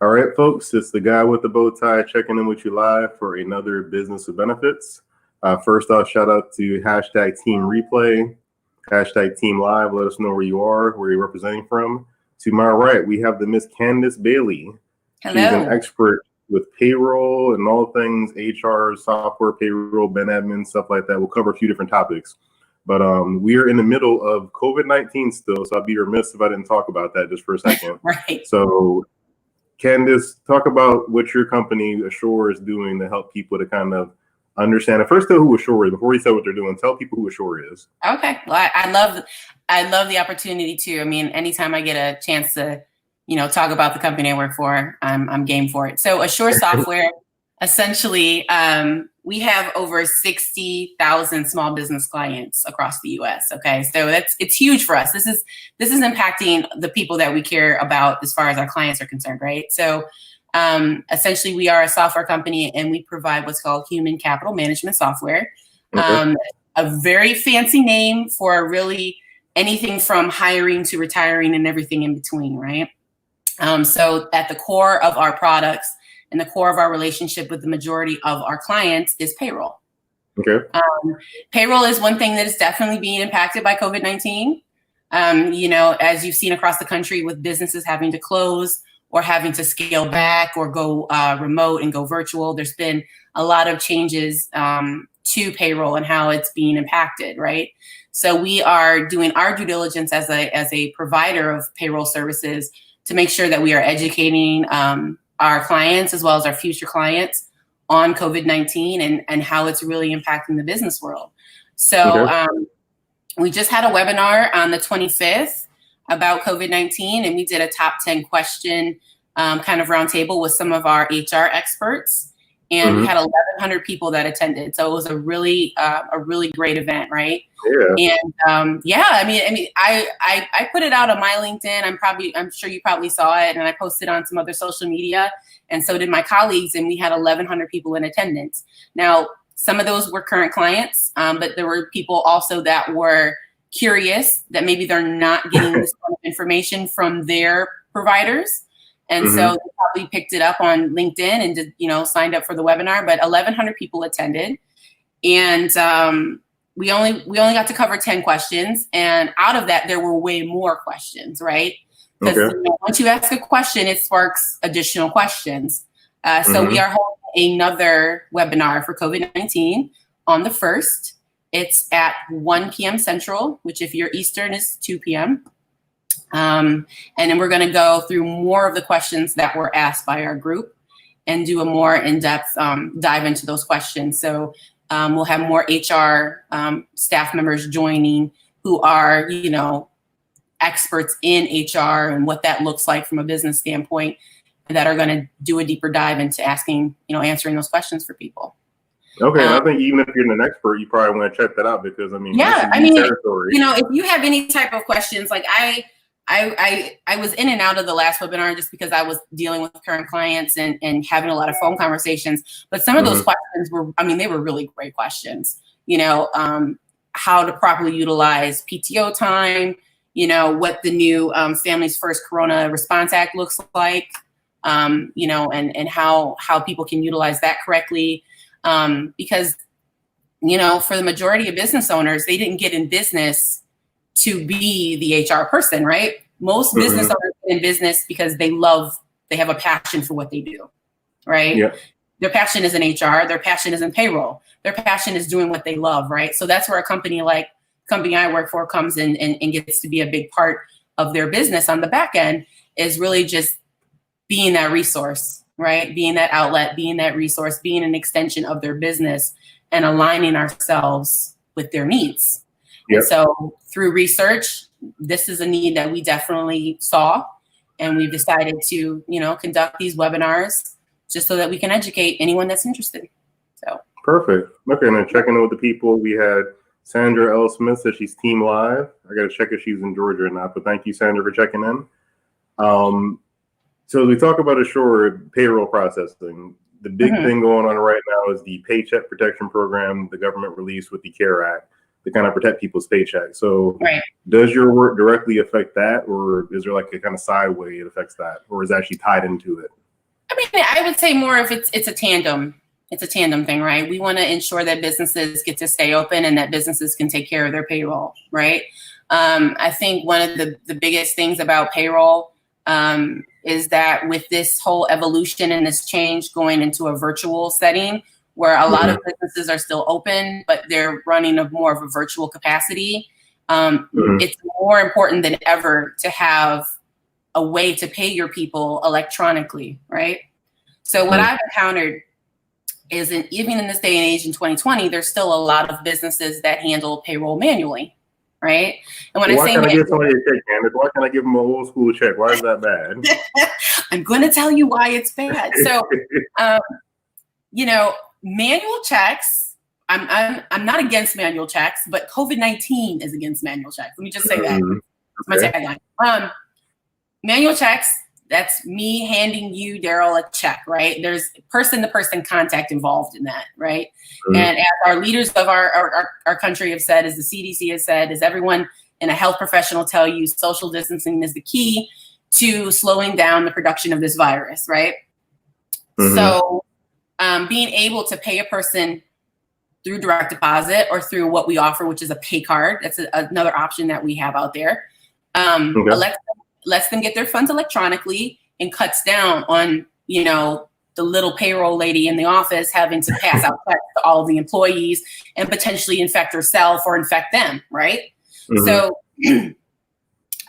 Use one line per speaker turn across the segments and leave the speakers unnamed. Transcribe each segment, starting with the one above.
All right, folks, it's the guy with the bow tie checking in with you live for another Business with Benefits. First off, shout out to hashtag Team Replay, hashtag Team Live. Let us know where you are, where you're representing from. To my right, we have the Miss Candyce Bailey.
Hello.
She's an expert with payroll and all things HR, software, payroll, ben admin, stuff like that. We'll cover a few different topics. But we are in the middle of COVID-19 still, so I'd be remiss if I didn't talk about that just for a second.
Right.
So Candyce, talk about what your company Ashore is doing to help people to kind of understand. First, tell who Ashore is before you tell what they're doing. Tell people who Ashore is.
Okay. Well, I love the opportunity too. I mean, anytime I get a chance to, talk about the company I work for, I'm game for it. So Asure Software, essentially, we have over 60,000 small business clients across the U.S. Okay, so it's huge for us. This is impacting the people that we care about as far as our clients are concerned, right? So essentially, we are a software company and we provide what's called human capital management software.
Okay.
A very fancy name for really anything from hiring to retiring and everything in between, right? So at the core of our products and the core of our relationship with the majority of our clients is payroll.
Okay.
Payroll is one thing that is definitely being impacted by COVID-19. As you've seen across the country with businesses having to close or having to scale back or go remote and go virtual, there's been a lot of changes to payroll and how it's being impacted, right? So we are doing our due diligence as a provider of payroll services to make sure that we are educating our clients as well as our future clients on COVID-19 and how it's really impacting the business world. So
Okay.
We just had a webinar on the 25th about COVID-19, and we did a top 10 question kind of roundtable with some of our HR experts, and we had 1,100 people that attended. So it was a really great event, right?
Yeah.
And I put it out on my LinkedIn. I'm sure you probably saw it, and I posted on some other social media, and so did my colleagues, and we had 1,100 people in attendance. Now, some of those were current clients, but there were people also that were curious that maybe they're not getting this kind of information from their providers. And so they probably picked it up on LinkedIn and did, signed up for the webinar, but 1,100 people attended. And we only got to cover 10 questions. And out of that, there were way more questions, right? Because once you ask a question, it sparks additional questions. So we are holding another webinar for COVID-19 on the 1st. It's at 1 p.m. Central, which if you're Eastern is 2 p.m. And then we're going to go through more of the questions that were asked by our group and do a more in-depth dive into those questions. So we'll have more HR staff members joining who are, experts in HR and what that looks like from a business standpoint, that are going to do a deeper dive into asking, answering those questions for people.
Okay, I think even if you're an expert, you probably want to check that out because
territory. If you have any type of questions, like I was in and out of the last webinar just because I was dealing with current clients and having a lot of phone conversations. But some of those questions they were really great questions. How to properly utilize PTO time, what the new Families First Corona Response Act looks like, and how people can utilize that correctly. Because, for the majority of business owners, they didn't get in business to be the HR person, right? Most business owners get in business because they have a passion for what they do, right?
Yeah.
Their passion is in HR, their passion is in payroll, their passion is doing what they love, right? So that's where a company like the company I work for comes in and gets to be a big part of their business on the back end, is really just being that resource, right? Being that outlet, being that resource, being an extension of their business and aligning ourselves with their needs.
Yep.
And so through research, this is a need that we definitely saw, and we've decided to, conduct these webinars just so that we can educate anyone that's interested. So
perfect. Okay, and then checking in with the people, we had Sandra L. Smith said she's Team Live. I got to check if she's in Georgia or not, but thank you, Sandra, for checking in. So we talk about Ashore payroll processing. The big thing going on right now is the Paycheck Protection Program the government released with the CARE Act to kind of protect people's paychecks. So does your work directly affect that, or is there like a kind of side way it affects that, or is it actually tied into it?
I mean, I would say more if it's a tandem. It's a tandem thing, right? We want to ensure that businesses get to stay open and that businesses can take care of their payroll, right? I think one of the biggest things about payroll is that with this whole evolution and this change going into a virtual setting where a lot of businesses are still open, but they're running more of a virtual capacity, it's more important than ever to have a way to pay your people electronically, right? So what I've encountered is even in this day and age in 2020, there's still a lot of businesses that handle payroll manually, right? And when
why
I say
can't I give somebody a check, Candyce? Why can't I give them an old school check? Why is that bad?
I'm going to tell you why it's bad. So, manual checks. I'm not against manual checks, but COVID-19 is against manual checks. Let me just say that. That's my tagline. Manual checks. That's me handing you, Daryl, a check, right? There's person-to-person contact involved in that, right? And as our leaders of our country have said, as the CDC has said, as everyone and a health professional tell you, social distancing is the key to slowing down the production of this virus, right? So being able to pay a person through direct deposit or through what we offer, which is a pay card, that's another option that we have out there, lets them get their funds electronically and cuts down on, the little payroll lady in the office having to pass out checks to all of the employees and potentially infect herself or infect them, right? So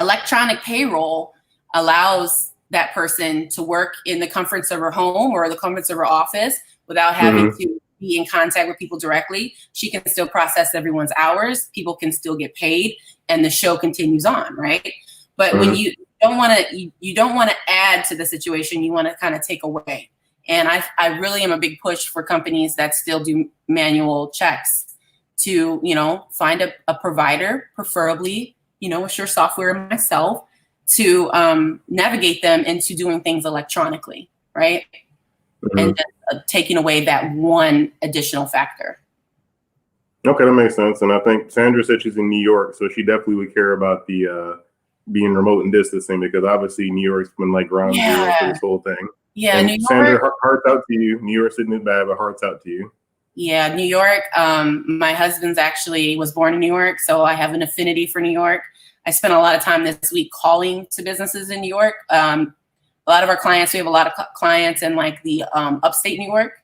electronic payroll allows that person to work in the comforts of her home or the comforts of her office without having to be in contact with people directly. She can still process everyone's hours, people can still get paid, and the show continues on, right? But when you don't want to add to the situation, you want to kind of take away. And I really am a big push for companies that still do manual checks to, find a provider, preferably, Asure Software myself, to navigate them into doing things electronically, right? And just taking away that one additional factor.
Okay, that makes sense. And I think Sandra said she's in New York, so she definitely would care about the being remote and distancing, because obviously New York's been like ground zero for this whole thing.
Yeah,
and
New York.
Sandra, hearts out to you. New York isn't bad, but hearts out to you.
Yeah, New York. My husband's actually was born in New York, so I have an affinity for New York. I spent a lot of time this week calling to businesses in New York. A lot of our clients, we have a lot of clients in like the upstate New York,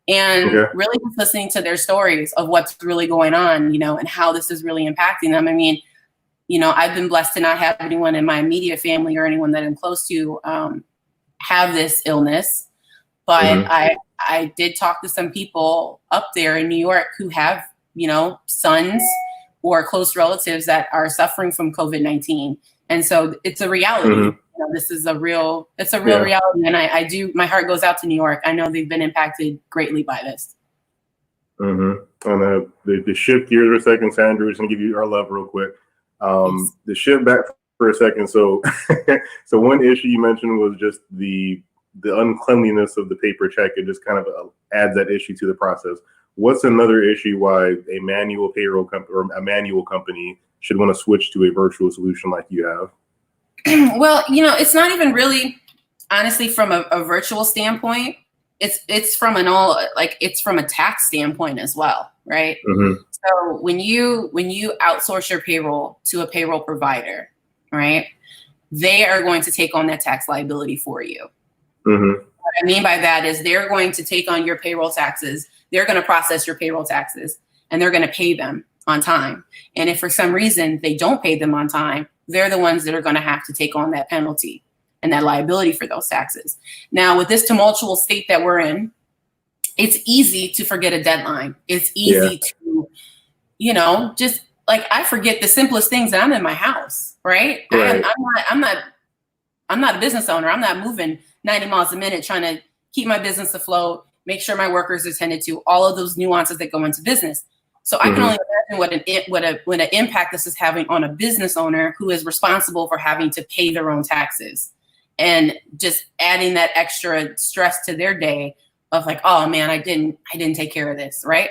and really just listening to their stories of what's really going on, and how this is really impacting them. I mean, I've been blessed to not have anyone in my immediate family or anyone that I'm close to have this illness. But I did talk to some people up there in New York who have, sons or close relatives that are suffering from COVID-19. And so it's a reality. This is a real reality. And my heart goes out to New York. I know they've been impacted greatly by this.
And the shift gears for a second, Sandra, we're just gonna give you our love real quick. The shift back for a second. So, so one issue you mentioned was just the uncleanliness of the paper check. It just kind of adds that issue to the process. What's another issue why a manual payroll company or a manual company should want to switch to a virtual solution like you have?
Well, it's not even really, honestly, from a virtual standpoint. It's from it's from a tax standpoint as well, right? So when you outsource your payroll to a payroll provider, right, they are going to take on that tax liability for you. What I mean by that is they're going to take on your payroll taxes. They're going to process your payroll taxes and they're going to pay them on time. And if for some reason they don't pay them on time, they're the ones that are going to have to take on that penalty and that liability for those taxes. Now, with this tumultuous state that we're in, it's easy to forget a deadline. It's easy to, just like I forget the simplest things that I'm in my house, right? I'm not a business owner. I'm not moving 90 miles a minute trying to keep my business afloat, make sure my workers are tended to, all of those nuances that go into business. So I can only imagine what an impact this is having on a business owner who is responsible for having to pay their own taxes, and just adding that extra stress to their day of like, oh man, I didn't take care of this, right?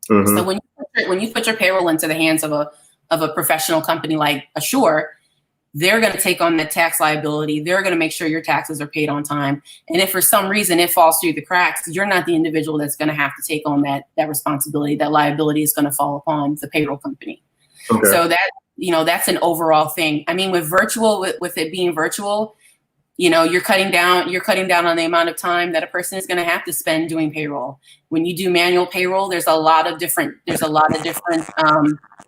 So when you put your payroll into the hands of a professional company like Ashore, they're going to take on the tax liability. They're going to make sure your taxes are paid on time. And if for some reason it falls through the cracks, you're not the individual that's going to have to take on that responsibility. That liability is going to fall upon the payroll company.
Okay.
So that, that's an overall thing. I mean, with it being virtual, you're cutting down on the amount of time that a person is going to have to spend doing payroll. When you do manual payroll,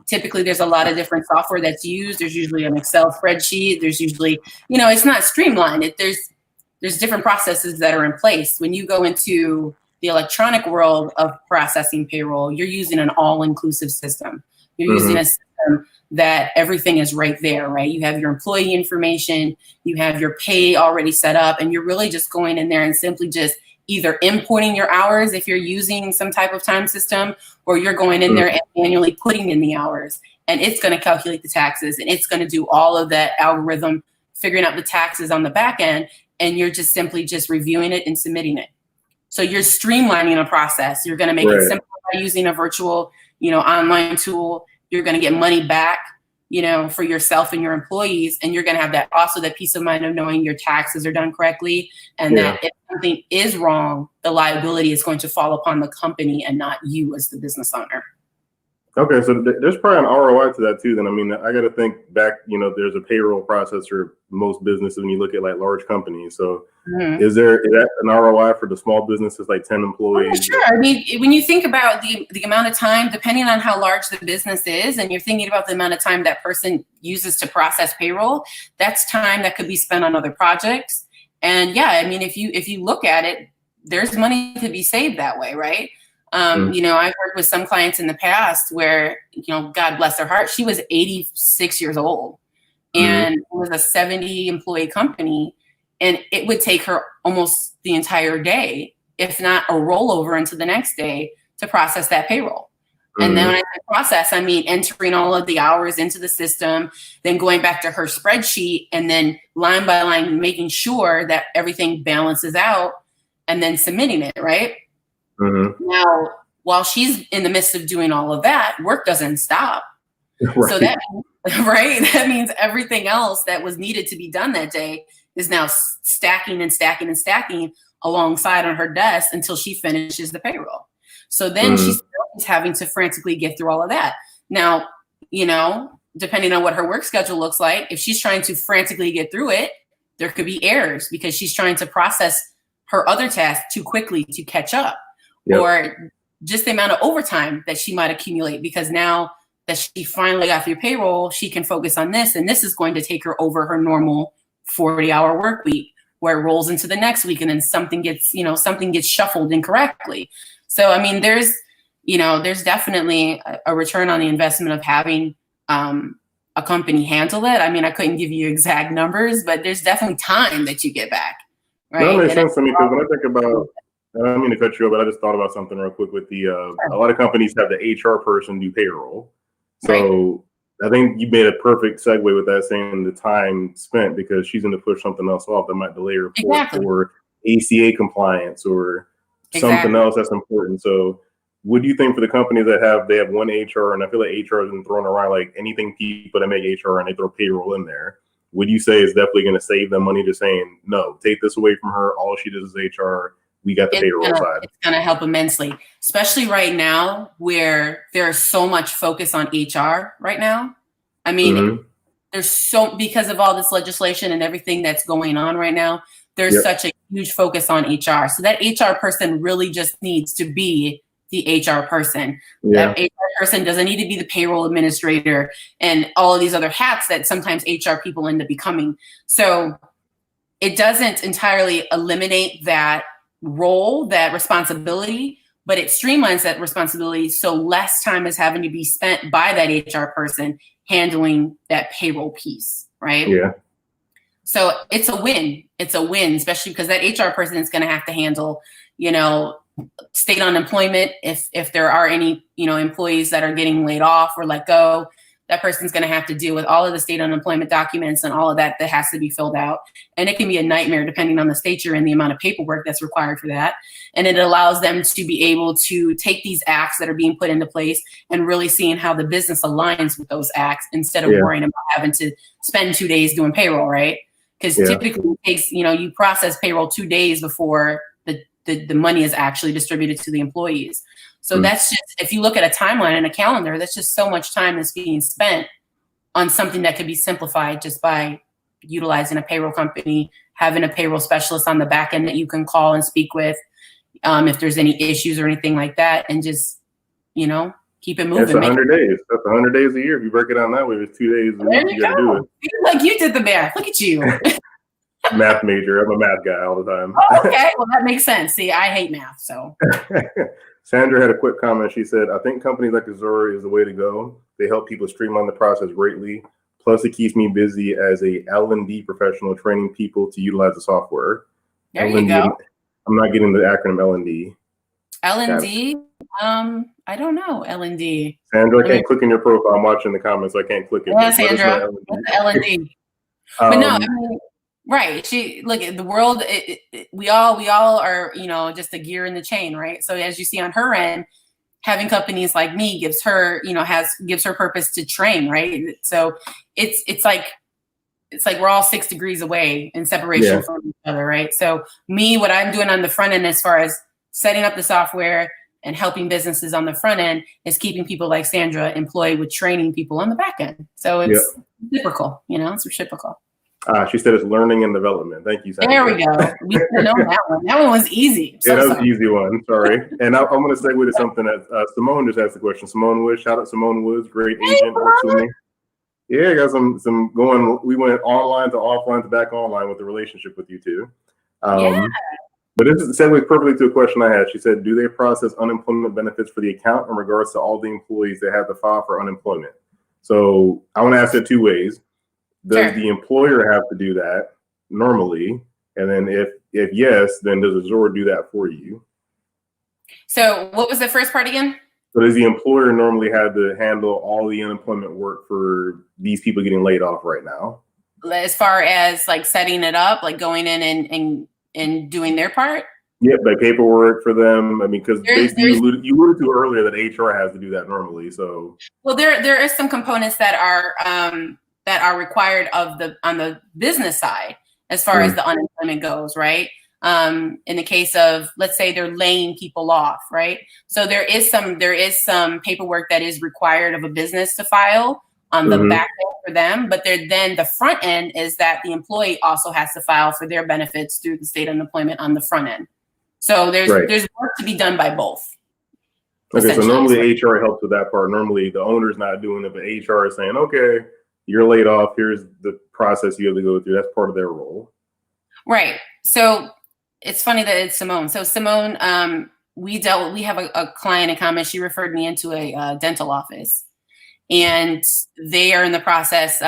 typically there's a lot of different software that's used. There's usually an Excel spreadsheet. There's usually, it's not streamlined. There's different processes that are in place. When you go into the electronic world of processing payroll, you're using an all-inclusive system. You're using a system that everything is right there, right? You have your employee information, you have your pay already set up, and you're really just going in there and simply just either importing your hours if you're using some type of time system, or you're going in there and manually putting in the hours, and it's going to calculate the taxes, and it's going to do all of that algorithm, figuring out the taxes on the back end, and you're just simply just reviewing it and submitting it. So you're streamlining a process. You're going to make it simple by using a virtual, online tool. You're going to get money back, for yourself and your employees. And you're going to have that peace of mind of knowing your taxes are done correctly. And that if something is wrong, the liability is going to fall upon the company and not you as the business owner.
Okay, so there's probably an ROI to that too. Then, I mean, I got to think back, there's a payroll process for most businesses when you look at like large companies. So is that an ROI for the small businesses, like 10 employees?
Sure. I mean, when you think about the amount of time, depending on how large the business is, and you're thinking about the amount of time that person uses to process payroll, that's time that could be spent on other projects. And I mean, if you look at it, there's money to be saved that way, right? I've worked with some clients in the past where, God bless their heart, she was 86 years old and it was a 70 employee company, and it would take her almost the entire day, if not a rollover into the next day, to process that payroll. And then when I say process, I mean entering all of the hours into the system, then going back to her spreadsheet and then line by line, making sure that everything balances out and then submitting it, right? Now, while she's in the midst of doing all of that, work doesn't stop. Right. So that means everything else that was needed to be done that day is now stacking and stacking and stacking alongside on her desk until she finishes the payroll. So then she's having to frantically get through all of that. Now, depending on what her work schedule looks like, if she's trying to frantically get through it, there could be errors because she's trying to process her other tasks too quickly to catch up. Or just the amount of overtime that she might accumulate, because now that she finally got through payroll, she can focus on this, and this is going to take her over her normal 40-hour work week, where it rolls into the next week, and then something gets shuffled incorrectly. So, I mean, there's definitely a return on the investment of having a company handle it. I mean, I couldn't give you exact numbers, but there's definitely time that you get back. Right?
That makes sense to me, because when I think about, I don't mean to cut you off, but I just thought about something real quick with the, a lot of companies have the HR person do payroll. So I think you made a perfect segue with that, saying the time spent, because she's going to push something else off that might delay her report or ACA compliance or something else that's important. So what do you think for the companies that they have one HR, and I feel like HR has been thrown around like anything people that make HR and they throw payroll in there? Would you say is definitely going to save them money, just saying, no, take this away from her. All she does is HR. We got the payroll side.
It's going to help immensely, especially right now where there's so much focus on HR right now. I mean, because of all this legislation and everything that's going on right now, there's such a huge focus on HR. So that HR person really just needs to be the HR person. That HR person doesn't need to be the payroll administrator and all of these other hats that sometimes HR people end up becoming. So it doesn't entirely eliminate that role, that responsibility, but it streamlines that responsibility so less time is having to be spent by that HR person handling that payroll piece, right?
Yeah.
So it's a win. It's a win, especially because that HR person is going to have to handle, state unemployment if there are any, employees that are getting laid off or let go. that person's going to have to deal with all of the state unemployment documents and all of that has to be filled out. And it can be a nightmare depending on the state you're in, the amount of paperwork that's required for that. And it allows them to be able to take these acts that are being put into place and really seeing how the business aligns with those acts instead of worrying about having to spend 2 days doing payroll, right? Because typically it takes, you process payroll 2 days before the money is actually distributed to the employees. So that's just, if you look at a timeline and a calendar, that's just so much time that's being spent on something that could be simplified just by utilizing a payroll company, having a payroll specialist on the back end that you can call and speak with if there's any issues or anything like that, and just, keep it moving.
That's 100 days. That's 100 days a year. If you break it down that way, it's 2 days a week. You got to do it.
Like you did the math. Look at you.
Math major. I'm a math guy all the time.
Oh, okay. Well, that makes sense. See, I hate math, so.
Sandra had a quick comment. She said, I think companies like Ashore is the way to go. They help people streamline the process greatly. Plus, it keeps me busy as a L&D professional training people to utilize the software.
There you go.
I'm not getting the acronym L&D.
L&D? I don't know. L&D.
Sandra, I can't click in your profile. I'm watching the comments, so I can't click it.
Yeah, Sandra. L&D. But no, I mean, right. Look at the world. We all are, just a gear in the chain, right? So as you see on her end, having companies like me gives her, gives her purpose to train, right? So it's like we're all 6 degrees away in separation from each other, right? So what I'm doing on the front end, as far as setting up the software and helping businesses on the front end, is keeping people like Sandra employed with training people on the back end. So it's reciprocal, it's reciprocal.
She said it's learning and development. Thank you, Sandra.
There we go. We know that one. That one was easy.
That was an easy one. Sorry. And I'm going to segue to something that Simone just asked a question. Simone Woods, shout out Simone Woods, great agent, works with me. Yeah, I got some going. We went online to offline to back online with the relationship with you two. But this is segues perfectly to a question I had. She said, do they process unemployment benefits for the account in regards to all the employees that have to file for unemployment? So I want to ask it 2 ways. Does the employer have to do that normally? And then if yes, then does Ashore do that for you?
So what was the first part again?
So does the employer normally have to handle all the unemployment work for these people getting laid off right now?
As far as like setting it up, like going in and doing their part?
Yeah, like paperwork for them. I mean, because you alluded to earlier that HR has to do that normally. So
there is some components that are required on the business side as far as the unemployment goes, right? In the case of, let's say they're laying people off, right? So there is some paperwork that is required of a business to file on the back end for them, but then the front end is that the employee also has to file for their benefits through the state unemployment on the front end. So there's work to be done by both.
Okay, so normally HR helps with that part. Normally the owner's not doing it, but HR is saying, okay, you're laid off. Here's the process you have to go through. That's part of their role.
Right. So it's funny that it's Simone. So Simone, we have a client in common. She referred me into a dental office, and they are in the process.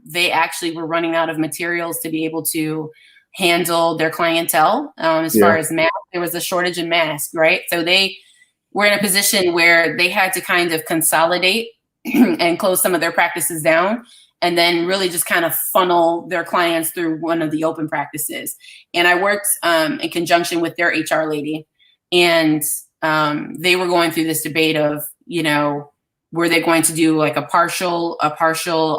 They actually were running out of materials to be able to handle their clientele. As far as masks, there was a shortage in masks, right? So they were in a position where they had to kind of consolidate and close some of their practices down, and then really just kind of funnel their clients through one of the open practices. And I worked in conjunction with their HR lady, and they were going through this debate of, were they going to do like a partial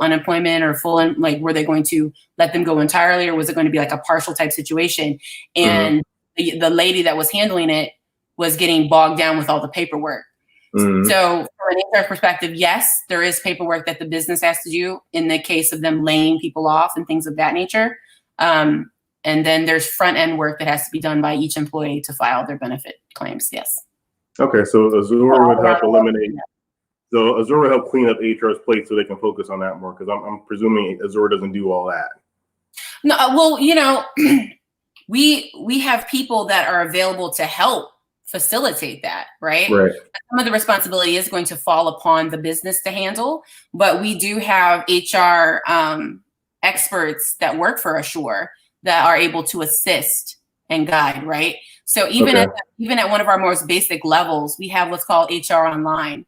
unemployment or full, like, were they going to let them go entirely, or was it going to be like a partial type situation? And the lady that was handling it was getting bogged down with all the paperwork. So from an HR perspective, yes, there is paperwork that the business has to do in the case of them laying people off and things of that nature. And then there's front end work that has to be done by each employee to file their benefit claims. Yes.
Okay, so Ashore would help eliminate. So Ashore would help clean up HR's plate so they can focus on that more, because I'm presuming Ashore doesn't do all that.
No, well, we have people that are available to help facilitate that, right? Some of the responsibility is going to fall upon the business to handle, but we do have HR experts that work for Ashore that are able to assist and guide, right? So even at one of our most basic levels, we have what's called HR Online.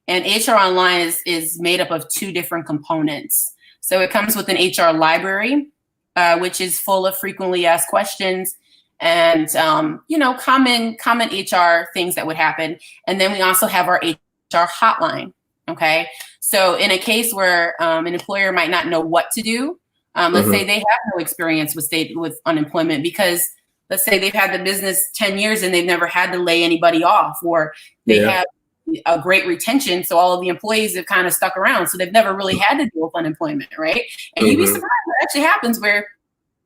And HR Online is made up of 2 different components. So it comes with an HR library, which is full of frequently asked questions and common HR things that would happen. And then we also have our HR hotline. Okay, so in a case where an employer might not know what to do, let's say they have no experience with unemployment, because let's say they've had the business 10 years and they've never had to lay anybody off, or they have a great retention, so all of the employees have kind of stuck around, so they've never really had to deal with unemployment, right? And you'd be surprised what actually happens, where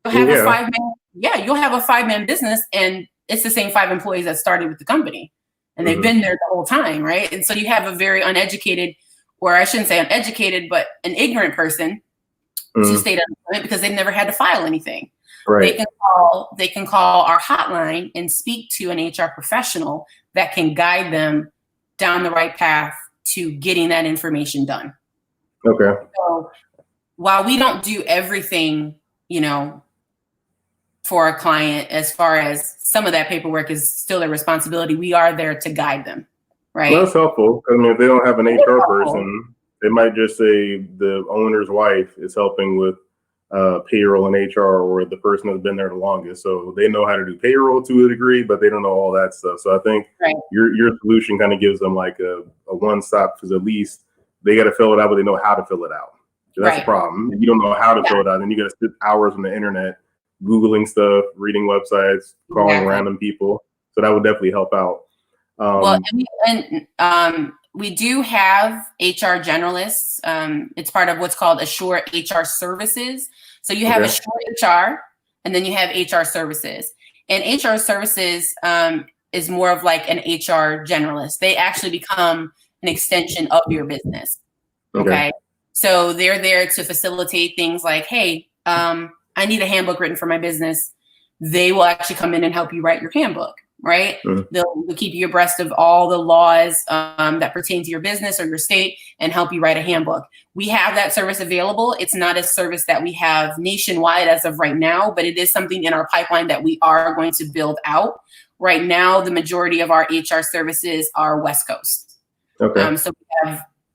you'll have you'll have a 5-man business, and it's the same 5 employees that started with the company, and they've been there the whole time, right? And so you have a very uneducated, or I shouldn't say uneducated, but an ignorant person to state unemployment because they've never had to file anything. Right. They can call our hotline and speak to an HR professional that can guide them down the right path to getting that information done.
Okay.
So while we don't do everything, for a client, as far as some of that paperwork is still their responsibility, we are there to guide them. Right.
Well, that's helpful. I mean, if they don't have an HR person, they might just say the owner's wife is helping with payroll and HR, or the person that's been there the longest. So they know how to do payroll to a degree, but they don't know all that stuff. So I think your solution kind of gives them like a one-stop, because at least they got to fill it out, but they know how to fill it out. So that's the problem. If you don't know how to fill it out, then you got to sit hours on the internet, Googling stuff, reading websites, calling random people. So that would definitely help out.
We do have HR generalists. It's part of what's called Asure HR services. So you have Asure HR, and then you have HR services. And HR services is more of like an HR generalist. They actually become an extension of your business. Okay. So they're there to facilitate things like, hey, I need a handbook written for my business. They will actually come in and help you write your handbook. Right? They'll keep you abreast of all the laws that pertain to your business or your state and help you write a handbook. We have that service available. It's not a service that we have nationwide as of right now, but it is something in our pipeline that we are going to build out. Right now, the majority of our HR services are West Coast. Okay. So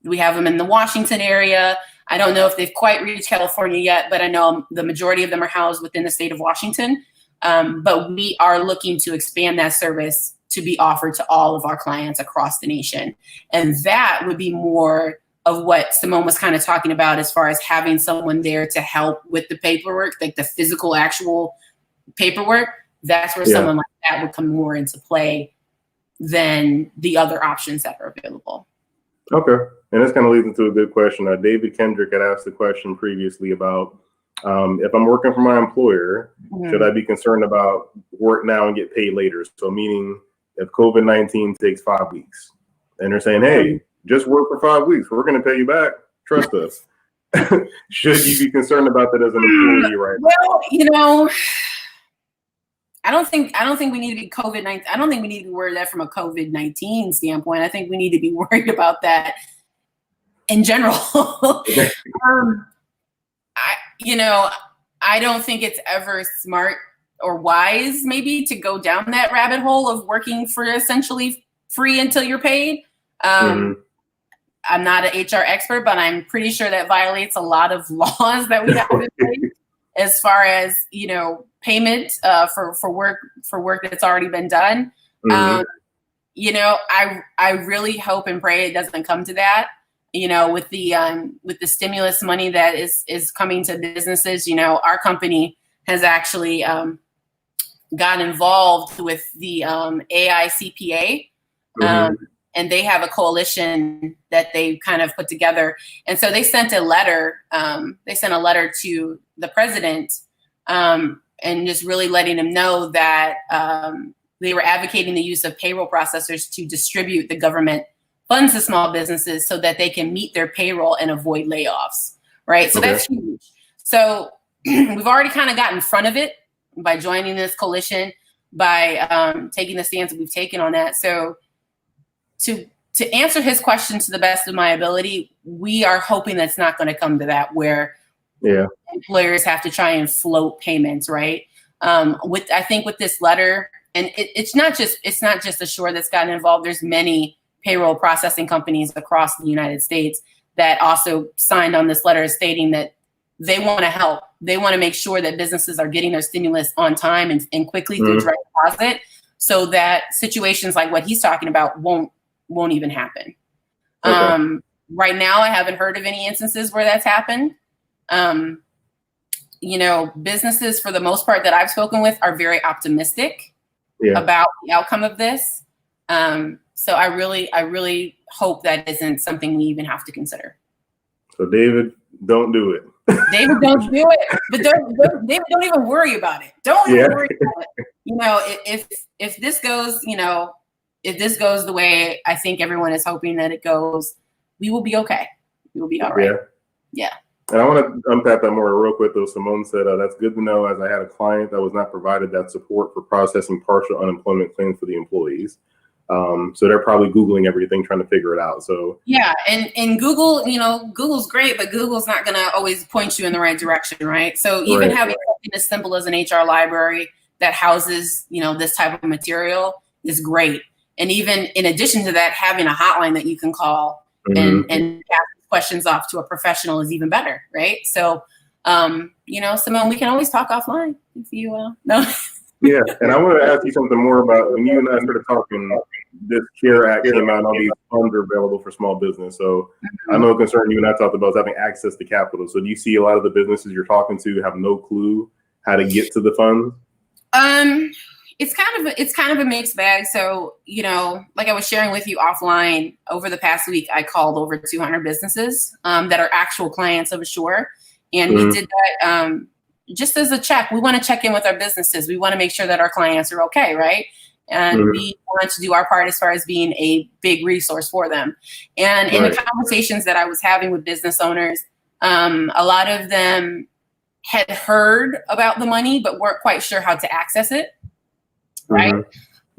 we have them in the Washington area. I don't know if they've quite reached California yet, but I know the majority of them are housed within the state of Washington. But we are looking to expand that service to be offered to all of our clients across the nation. And that would be more of what Simone was kind of talking about, as far as having someone there to help with the paperwork, like the physical, actual paperwork. That's where someone like that would come more into play than the other options that are available.
Okay. And this kind of leads into a good question. David Kendrick had asked the question previously about, if I'm working for my employer, should I be concerned about work now and get paid later? So meaning if COVID-19 takes 5 weeks and they're saying, hey, just work for 5 weeks, we're going to pay you back. Trust us. Should you be concerned about that as an employee right now?
Well, I don't think we need to be COVID-19. I don't think we need to be worried that from a COVID-19 standpoint. I think we need to be worried about that in general. I don't think it's ever smart or wise maybe to go down that rabbit hole of working for essentially free until you're paid. I'm not an HR expert, but I'm pretty sure that violates a lot of laws that we have in place as far as, payment for work that's already been done. I really hope and pray it doesn't come to that. With the stimulus money that is coming to businesses, our company has actually got involved with the AICPA, and they have a coalition that they kind of put together. And so they sent a letter. They sent a letter to the president, and just really letting him know that they were advocating the use of payroll processors to distribute the government funds to small businesses so that they can meet their payroll and avoid layoffs, right? So that's huge. So we've already kind of got in front of it by joining this coalition, by taking the stance that we've taken on that. So to answer his question to the best of my ability, we are hoping that's not going to come to that, where employers have to try and float payments, right? I think with this letter, and it's not just Ashore that's gotten involved. There's many payroll processing companies across the United States that also signed on this letter stating that they want to help. They want to make sure that businesses are getting their stimulus on time and quickly through direct deposit, so that situations like what he's talking about won't even happen. Okay. Right now, I haven't heard of any instances where that's happened. Businesses, for the most part that I've spoken with, are very optimistic about the outcome of this. So I really hope that isn't something we even have to consider. So
David, don't do it.
David, don't do it. But David, don't even worry about it. Don't even worry about it. If this goes, if this goes the way I think everyone is hoping that it goes, we will be okay. We will be all right. Yeah.
And I want to unpack that more real quick, though. Simone said, that's good to know, as I had a client that was not provided that support for processing partial unemployment claims for the employees. So they're probably Googling everything, trying to figure it out. So
yeah, and Google, Google's great, but Google's not going to always point you in the right direction, right? So even having something as simple as an HR library that houses, this type of material is great. And even in addition to that, having a hotline that you can call and ask questions off to a professional is even better, right? So, Simone, we can always talk offline if you know.
Yeah, and I want to ask you something more about when you and I started talking. This CARE Act came out, and all these funds are available for small business. So I know a concern you and I talked about is having access to capital. So do you see a lot of the businesses you're talking to have no clue how to get to the funds?
It's kind of a mixed bag. So, like I was sharing with you offline, over the past week, I called over 200 businesses that are actual clients of Ashore. And we did that just as a check. We want to check in with our businesses. We want to make sure that our clients are okay, right? And we want to do our part as far as being a big resource for them. And in the conversations that I was having with business owners, a lot of them had heard about the money, but weren't quite sure how to access it. Right.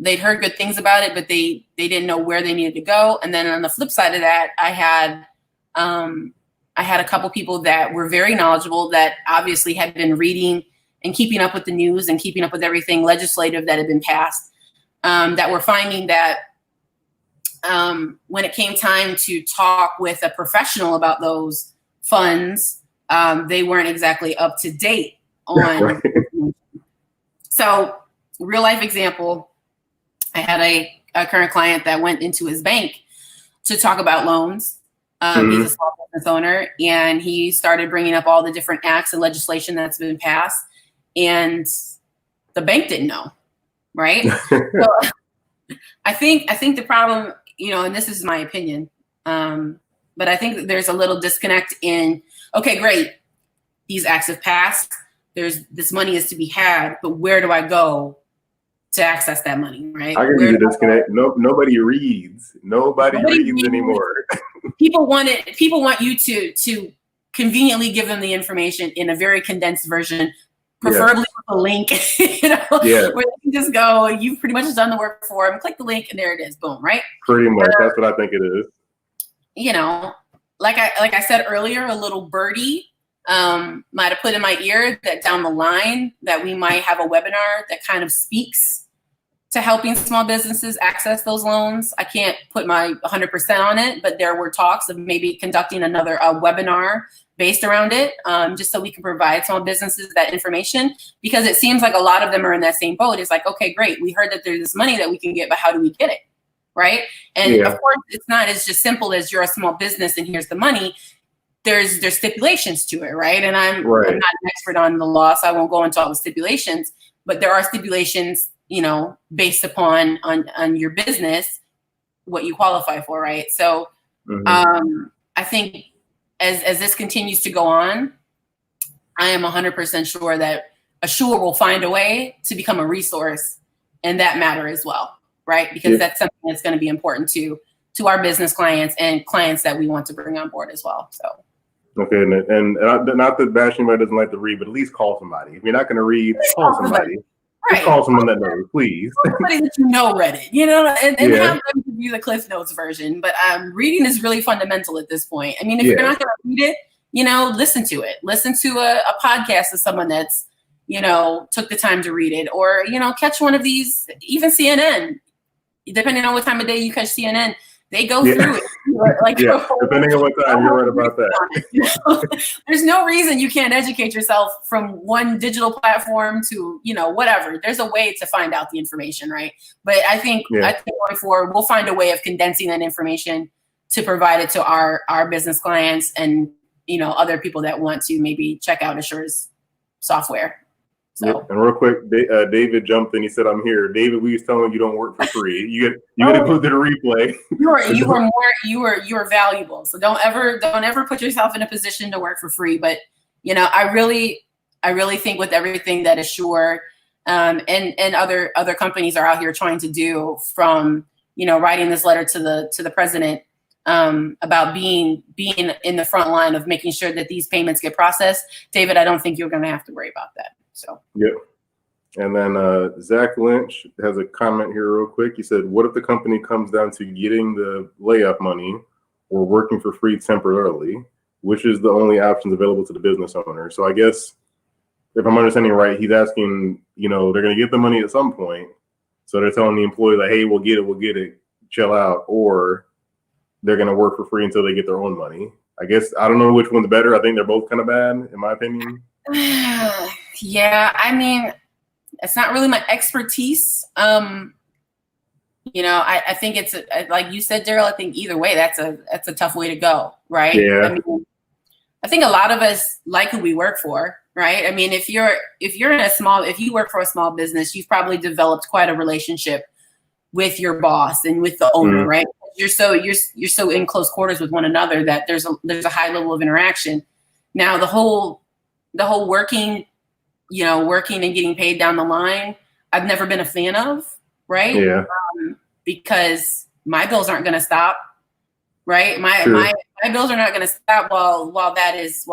They'd heard good things about it, but they didn't know where they needed to go. And then on the flip side of that, I had a couple people that were very knowledgeable, that obviously had been reading and keeping up with the news and keeping up with everything legislative that had been passed, that were finding that when it came time to talk with a professional about those funds, they weren't exactly up to date on. So, real life example, I had a current client that went into his bank to talk about loans. He's a small business owner, and he started bringing up all the different acts and legislation that's been passed, and the bank didn't know, right? So I think the problem, and this is my opinion, but I think that there's a little disconnect in, okay, great, these acts have passed, this money is to be had, but where do I go to access that money, right?
I can see the disconnect. Nobody reads. Nobody reads anymore.
People want you to conveniently give them the information in a very condensed version, preferably with a link, where they can just go, you've pretty much done the work for them, click the link, and there it is, boom, right?
Pretty much, that's what I think it is.
Like I said earlier, a little birdie might have put in my ear that down the line that we might have a webinar that kind of speaks to helping small businesses access those loans. I can't put my 100% on it, but there were talks of maybe conducting another webinar based around it, just so we can provide small businesses that information, because it seems like a lot of them are in that same boat. It's like, okay, great, we heard that there's this money that we can get, but how do we get it, right? And of course, it's not as just simple as you're a small business and here's the money. There's stipulations to it, right? And I'm not an expert on the law, so I won't go into all the stipulations, but there are stipulations, based upon on your business, what you qualify for, right? So I think as this continues to go on, I am 100% sure that Ashore will find a way to become a resource in that matter as well, right? Because that's something that's going to be important to our business clients and clients that we want to bring on board as well. So.
Okay, and not that bash anybody doesn't like to read, but at least call somebody. If you're not going to read, call somebody. Just call someone that knows, please.
Somebody that read it, and have them give you the Cliff Notes version. But reading is really fundamental at this point. I mean, if you're not going to read it, listen to it. Listen to a podcast of someone that's, took the time to read it, or, catch one of these, even CNN. Depending on what time of day you catch CNN, They go through it. Like,
yeah, depending on what time, you're right about that.
There's no reason you can't educate yourself from one digital platform to, whatever. There's a way to find out the information, right? But I think going forward, we'll find a way of condensing that information to provide it to our business clients and, other people that want to maybe check out Assure's software. So.
Yep. And real quick, David jumped in. He said, "I'm here." David, we was telling you don't work for free. You get to go to the replay.
You are valuable. So don't ever put yourself in a position to work for free. But I really think with everything that Ashore and other companies are out here trying to do, from writing this letter to the president about being in the front line of making sure that these payments get processed. David, I don't think you're going to have to worry about that. So.
Yep. And then Zach Lynch has a comment here real quick. He said, "What if the company comes down to getting the layup money or working for free temporarily? Which is the only options available to the business owner?" So I guess if I'm understanding right, he's asking, they're going to get the money at some point. So they're telling the employee that, hey, we'll get it, chill out, or they're going to work for free until they get their own money. I guess, I don't know which one's better. I think they're both kind of bad, in my opinion.
Yeah, I mean, it's not really my expertise. I think it's like you said, Daryl. I think either way, that's a tough way to go, right?
Yeah.
I think a lot of us like who we work for, right? I mean, if you work for a small business, you've probably developed quite a relationship with your boss and with the owner, right? You're so in close quarters with one another that there's a high level of interaction. Now the whole working and getting paid down the line, I've never been a fan of, right?
Yeah.
Because my bills aren't going to stop, right? My bills are not going to stop while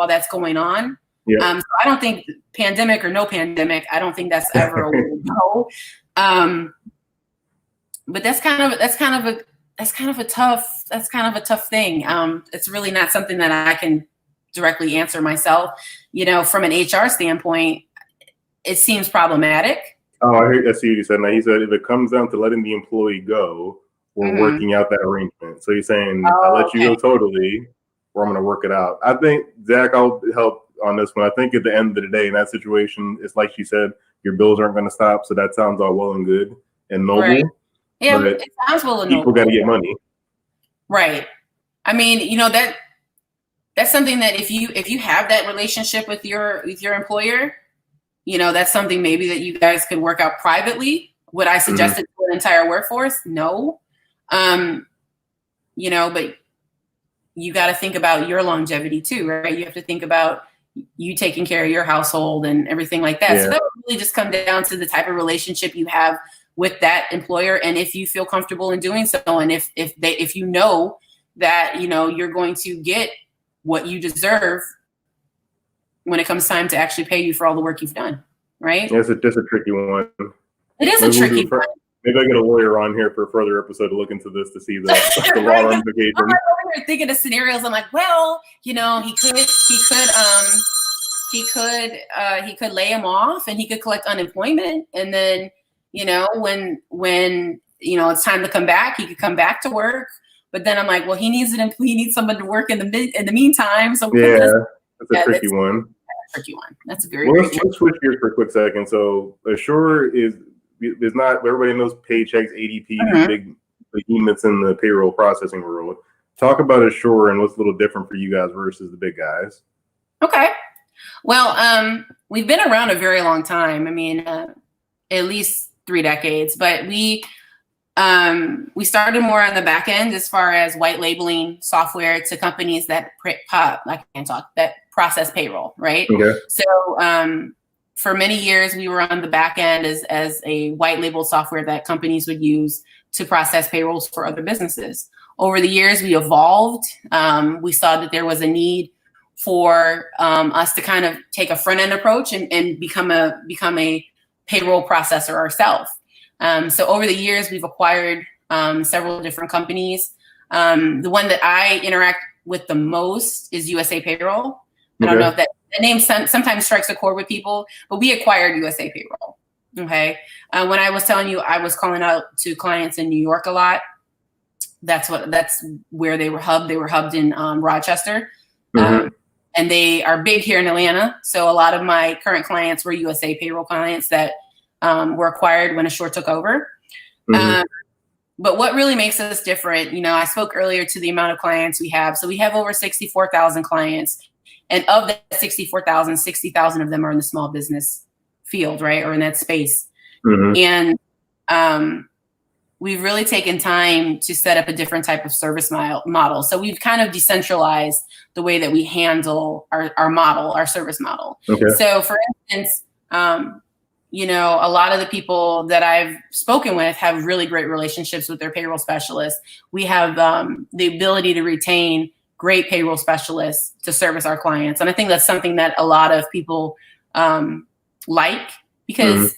that's going on.
Yeah.
So I don't think, pandemic or no pandemic, I don't think that's ever a way to go. But that's kind of a tough thing. It's really not something that I can directly answer myself. From an HR standpoint, it seems problematic.
Oh, I see what you said. Now, he said if it comes down to letting the employee go, we're working out that arrangement. So he's saying, I'll let you go totally, or I'm going to work it out. I think, Zach, I'll help on this one. I think at the end of the day, in that situation, it's like she said, your bills aren't going to stop. So that sounds all well and good and noble. Right.
Yeah, it sounds well and noble.
People got to get money.
Right. I mean, that's something that if you have that relationship with your employer, that's something maybe that you guys could work out privately. Would I suggest it to an entire workforce? No. But you got to think about your longevity too, right? You have to think about you taking care of your household and everything like that. Yeah. So that would really just come down to the type of relationship you have with that employer, and if you feel comfortable in doing so, and if you know that you're going to get what you deserve when it comes time to actually pay you for all the work you've done, right?
Yeah, that's a tricky one.
It is a tricky one.
Maybe I get a lawyer on here for a further episode to look into this to see the law ramifications. I'm
over here thinking of scenarios. I'm like, well, he could lay him off and he could collect unemployment, and then when it's time to come back, he could come back to work. But then I'm like, well, he needs someone to work in the meantime. So
that's a tricky one.
That's a tricky one. That's a very.
Well, let's switch gears for a quick second. So Ashore is not, everybody knows Paychex, ADP, big behemoths in the payroll processing world. Talk about Ashore and what's a little different for you guys versus the big guys.
Okay. Well, we've been around a very long time. I mean, at least 3 decades, but we started more on the back end as far as white labeling software to companies that process payroll, right?
Okay.
So for many years, we were on the back end as a white label software that companies would use to process payrolls for other businesses. Over the years, we evolved. We saw that there was a need for us to kind of take a front end approach and become a payroll processor ourselves. So over the years, we've acquired several different companies. The one that I interact with the most is USA Payroll. I don't know if that name sometimes strikes a chord with people, but we acquired USA Payroll. Okay. When I was telling you, I was calling out to clients in New York a lot. that's where they were hubbed. They were hubbed in Rochester.
Mm-hmm.
And they are big here in Atlanta. So a lot of my current clients were USA payroll clients that were acquired when Ashore took over.
Mm-hmm.
But what really makes us different, I spoke earlier to the amount of clients we have. So we have over 64,000 clients. And of that 64,000, 60,000 of them are in the small business field, right? Or in that space.
Mm-hmm.
And we've really taken time to set up a different type of service model. So we've kind of decentralized the way that we handle our service model.
Okay.
So for instance, a lot of the people that I've spoken with have really great relationships with their payroll specialists. We have the ability to retain great payroll specialists to service our clients. And I think that's something that a lot of people like, because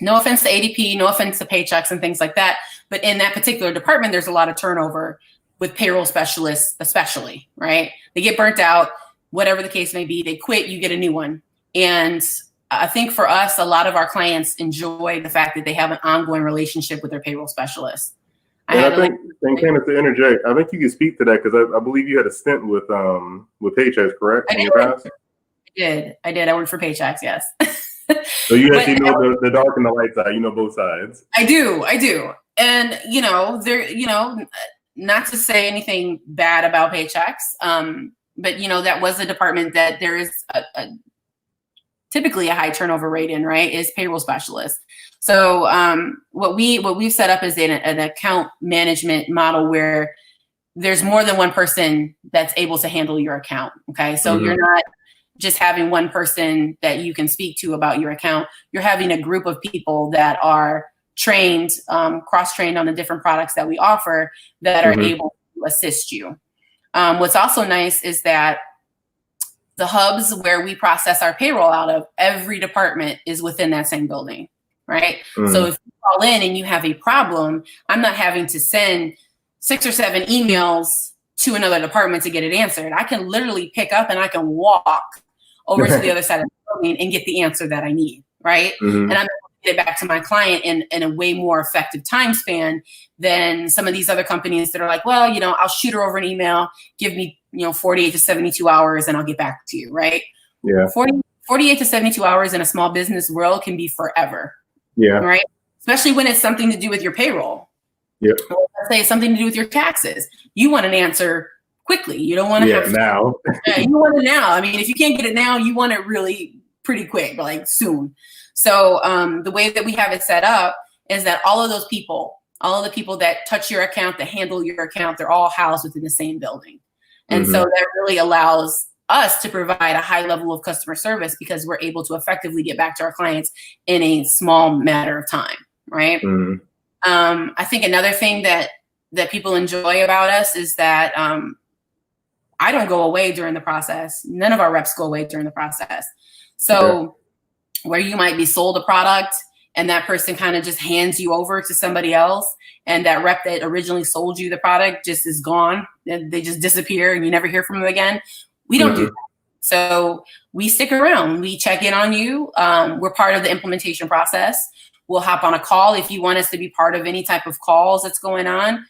no offense to ADP, no offense to Paychex and things like that, but in that particular department, there's a lot of turnover with payroll specialists, especially, right? They get burnt out, whatever the case may be, they quit, you get a new one. And I think for us, a lot of our clients enjoy the fact that they have an ongoing relationship with their payroll specialist.
And Candice, to interject, I think you can speak to that because I believe you had a stint with Paychex, correct?
I did. I worked for Paychex, yes.
So you actually know the dark and the light side. You know both sides. I
do. And not to say anything bad about Paychex, but that was a department that there is typically a high turnover rate in, right? Is payroll specialists. So what we've set up is an account management model where there's more than one person that's able to handle your account. Okay, so you're not just having one person that you can speak to about your account. You're having a group of people that are trained, cross-trained on the different products that we offer that are able to assist you. What's also nice is that the hubs where we process our payroll out of, every department is within that same building, right? So if you call in and you have a problem, I'm not having to send 6 or 7 emails to another department to get it answered. I can literally pick up and I can walk over to the other side of the building and get the answer that I need, right? And I'm able to get it back to my client in a way more effective time span than some of these other companies that are like, well, I'll shoot her over an email, give me 48 to 72 hours and I'll get back to you, right?
Yeah.
48 to 72 hours in a small business world can be forever.
Yeah.
Right? Especially when it's something to do with your payroll.
Yep.
Or let's say something to do with your taxes. You want an answer quickly. You don't want to have
now.
You want it now. I mean, if you can't get it now, you want it really pretty quick, like soon. So the way that we have it set up is that all of the people that touch your account, that handle your account, they're all housed within the same building. And so that really allows us to provide a high level of customer service because we're able to effectively get back to our clients in a small matter of time, right? I think another thing that people enjoy about us is that I don't go away during the process. None of our reps go away during the process. So where you might be sold a product and that person kind of just hands you over to somebody else, and that rep that originally sold you the product just is gone, and they just disappear and you never hear from them again. We don't do that. So we stick around. We check in on you. We're part of the implementation process. We'll hop on a call if you want us to be part of any type of calls that's going on.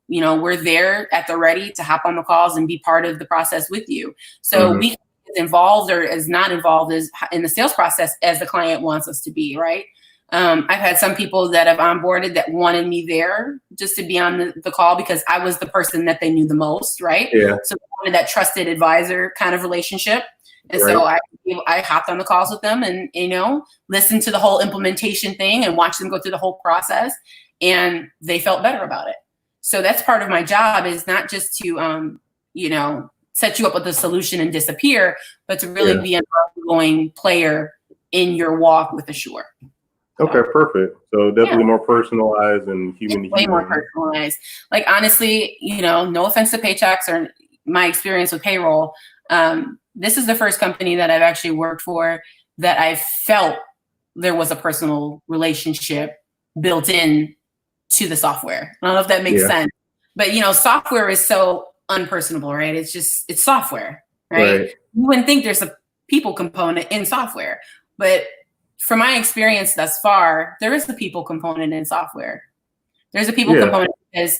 We're there at the ready to hop on the calls and be part of the process with you. So we can be as involved or as not involved as in the sales process as the client wants us to be, right? I've had some people that have onboarded that wanted me there just to be on the call because I was the person that they knew the most, right? Yeah. So they wanted that trusted advisor kind of relationship. And so I hopped on the calls with them and, listened to the whole implementation thing and watched them go through the whole process, and they felt better about it. So that's part of my job, is not just to, set you up with a solution and disappear, but to really be an ongoing player in your walk with Ashore.
Okay, perfect. So definitely more personalized and human to human. Way
more personalized. Like, honestly, no offense to Paychex or my experience with payroll, this is the first company that I've actually worked for that I felt there was a personal relationship built in to the software. I don't know if that makes sense, but software is so unpersonable, right? It's software, right? You wouldn't think there's a people component in software, but from my experience thus far, there is the people component in software. There's a people component because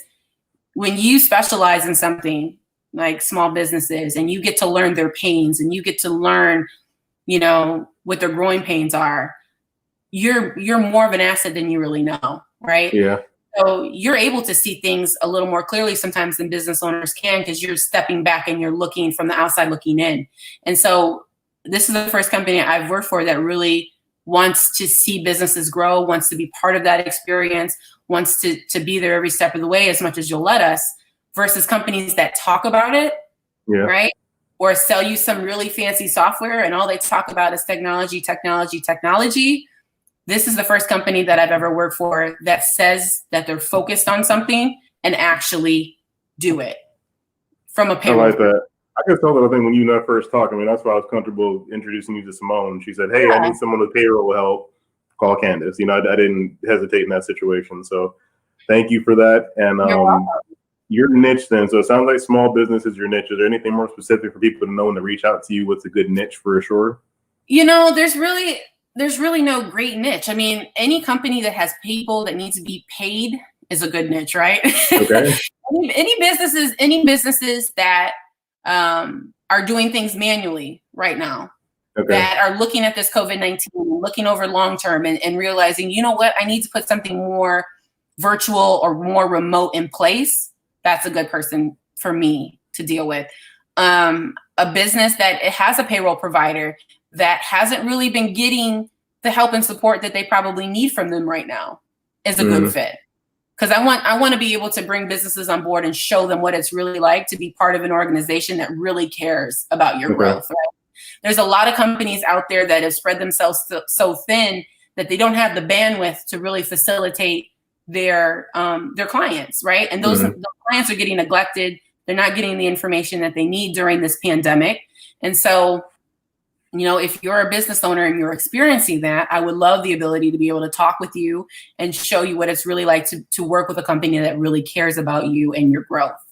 when you specialize in something like small businesses and you get to learn their pains and you get to learn, what their growing pains are, you're more of an asset than you really know, right?
Yeah.
So you're able to see things a little more clearly sometimes than business owners can, because you're stepping back and you're looking from the outside looking in. And so this is the first company I've worked for that really wants to see businesses grow, wants to be part of that experience, wants to be there every step of the way as much as you'll let us, versus companies that talk about it, right? Or sell you some really fancy software and all they talk about is technology, technology, technology. This is the first company that I've ever worked for that says that they're focused on something and actually do it from a payroll.
I like that. I can tell that, I think, when you and I first talked, that's why I was comfortable introducing you to Simone. She said, hey, I need someone with payroll help. Call Candyce. I didn't hesitate in that situation. So thank you for that. And your niche then, so it sounds like small business is your niche. Is there anything more specific for people to know when to reach out to you? What's a good niche for Ashore?
There's really no great niche. Any company that has people that need to be paid is a good niche, right?
Okay.
any businesses that are doing things manually right now, that are looking at this COVID-19, looking over long-term and realizing, you know what, I need to put something more virtual or more remote in place. That's a good person for me to deal with. A business that it has a payroll provider that hasn't really been getting the help and support that they probably need from them right now is a good fit. Because I want to be able to bring businesses on board and show them what it's really like to be part of an organization that really cares about your growth. Right? There's a lot of companies out there that have spread themselves so thin that they don't have the bandwidth to really facilitate their clients, right? And those clients are getting neglected. They're not getting the information that they need during this pandemic. And so, if you're a business owner and you're experiencing that, I would love the ability to be able to talk with you and show you what it's really like to work with a company that really cares about you and your growth.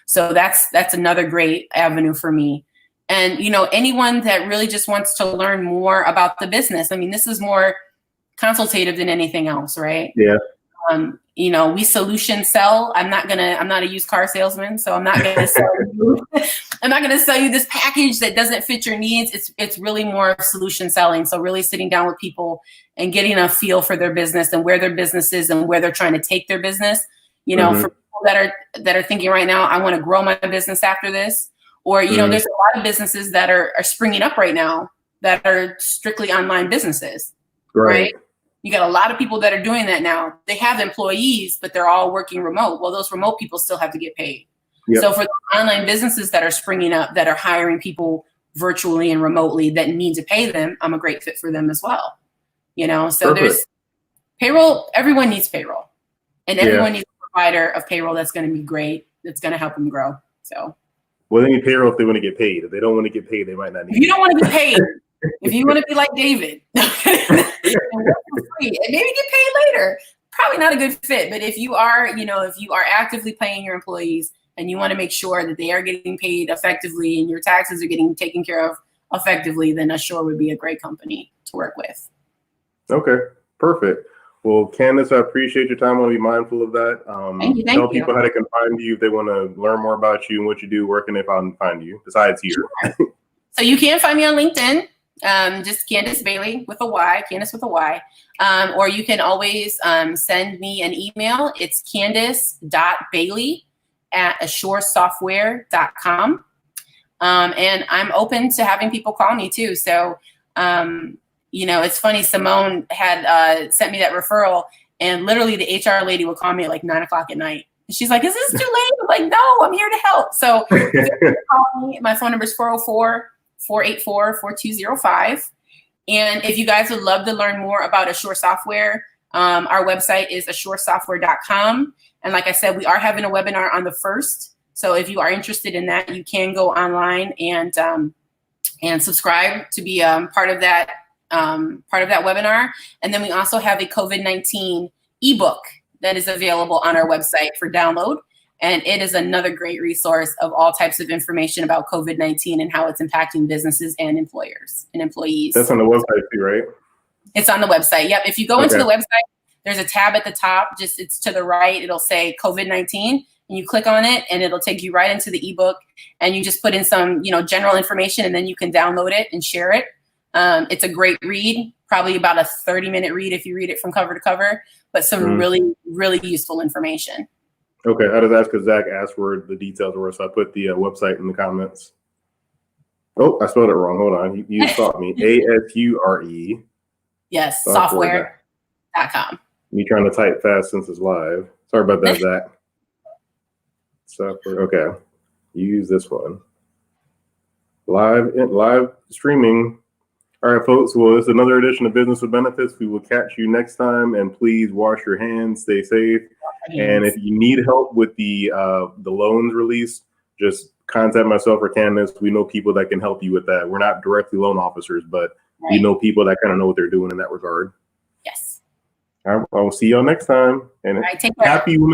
So that's another great avenue for me. And, anyone that really just wants to learn more about the business. This is more consultative than anything else, right?
Yeah.
We solution sell. I'm not a used car salesman, so I'm not gonna sell you. I'm not gonna sell you this package that doesn't fit your needs. It's really more of solution selling. So really sitting down with people and getting a feel for their business and where their business is and where they're trying to take their business. For people that are thinking right now, I want to grow my business after this, or there's a lot of businesses that are springing up right now that are strictly online businesses, right? You got a lot of people that are doing that now. They have employees, but they're all working remote. Well, those remote people still have to get paid. Yep. So for the online businesses that are springing up, that are hiring people virtually and remotely that need to pay them, I'm a great fit for them as well. So there's payroll. Everyone needs payroll, and everyone needs a provider of payroll that's going to be great, that's going to help them grow. So,
well, they need payroll if they want to get paid. If they don't want to get paid, they might not need.
If you don't want to get paid, if you want to be like David, and maybe get paid later, probably not a good fit. But if you are, if you are actively paying your employees and you want to make sure that they are getting paid effectively and your taxes are getting taken care of effectively, then Ashore would be a great company to work with.
Okay, perfect. Well, Candyce, I appreciate your time. I want to be mindful of that.
Thank you.
Tell people how they can find you if they want to learn more about you and what you do. Where can they find you besides here?
Sure. So you can find me on LinkedIn. Just Candyce Bailey with a Y, Candyce with a Y. Or you can always send me an email. It's candice.bailey@assuresoftware.com. And I'm open to having people call me too. So, it's funny, Simone had sent me that referral, and literally the HR lady would call me at like 9:00 at night. And she's like, is this too late? I'm like, no, I'm here to help. So call me. My phone number is 404-484-4205. And if you guys would love to learn more about Asure Software, our website is assuresoftware.com. And like I said, we are having a webinar on the 1st. So if you are interested in that, you can go online and subscribe to be part of that webinar. And then we also have a COVID-19 ebook that is available on our website for download. And it is another great resource of all types of information about COVID-19 and how it's impacting businesses and employers and employees.
That's on the website too, right?
It's on the website. Yep. If you go into the website, there's a tab at the top. It's to the right. It'll say COVID-19. and you click on it, and it'll take you right into the ebook, and you just put in some, general information, and then you can download it and share it. It's a great read, probably about a 30-minute read if you read it from cover to cover, but some really, really useful information.
Okay, I just asked because Zach asked where the details were, so I put the website in the comments. Oh, I spelled it wrong. Hold on. You taught me. ASURE.
Yes, software.com.
You trying to type fast since it's live. Sorry about that, Zach. Software. Okay. Use this one. Live streaming. All right, folks. Well, it's another edition of Business with Benefits. We will catch you next time, and please wash your hands, stay safe. And if you need help with the loans release, just contact myself or Candyce. We know people that can help you with that. We're not directly loan officers, but we know people that kind of know what they're doing in that regard.
Yes.
I will see y'all next time. And
take care.
Happy